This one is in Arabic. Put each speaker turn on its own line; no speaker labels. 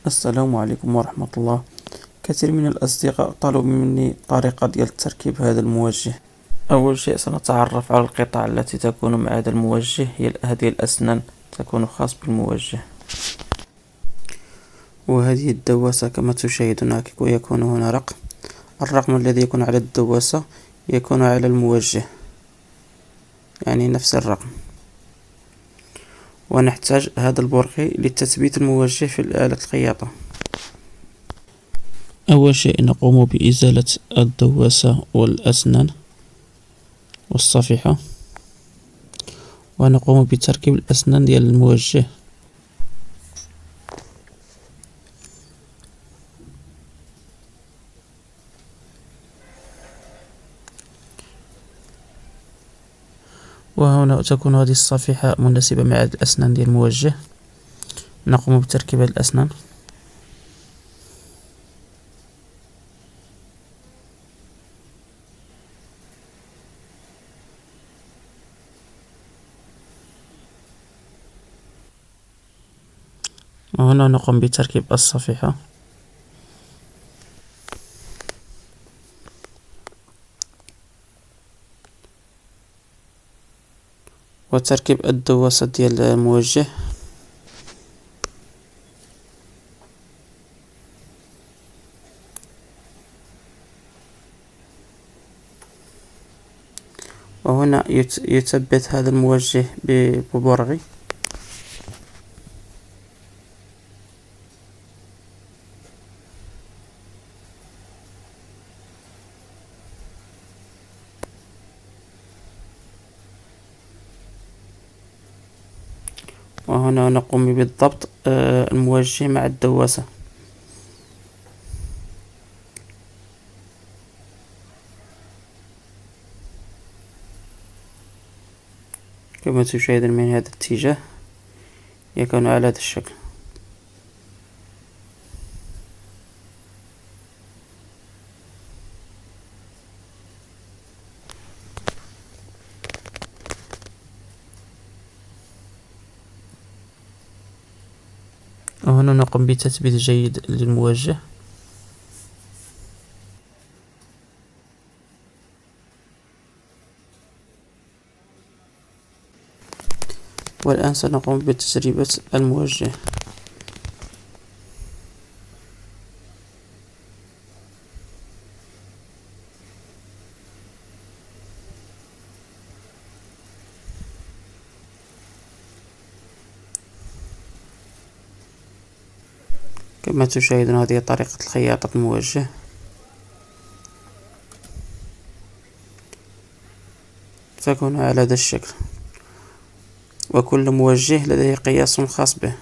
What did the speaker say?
السلام عليكم ورحمة الله. كثير من الأصدقاء طلبوا مني طريقة ديال تركيب هذا الموجه. أول شيء سنتعرف على القطع التي تكون مع هذا الموجه. هذه الأسنان تكون خاص بالموجه، وهذه الدواسة كما تشاهدون يكون هنا الرقم الذي يكون على الدواسة يكون على الموجه، يعني نفس الرقم. ونحتاج هذا البرقي لتثبيت الموجه في آلة الخياطة. أول شيء نقوم بإزالة الدواسة والأسنان والصفيحة، ونقوم بتركيب الأسنان ديال الموجه. وهنا تكون هذه الصفيحة مناسبة مع الأسنان ديال الموجه. نقوم بتركيب هذه الأسنان. وهنا نقوم بتركيب الصفيحة، وتركيب الدواسة ديال الموجه. وهنا يثبت هذا الموجه ببرغي. وهنا نقوم بالضبط الموجه مع الدواسة. كما تشاهدون من هذا الاتجاه يكون على هذا الشكل. وهنا نقوم بتثبيت جيد للموجه. والآن سنقوم بتسريبة الموجه. كما تشاهدون هذه طريقة الخياطة الموجه. تكون على هذا الشكل، وكل موجه لديه قياس خاص به.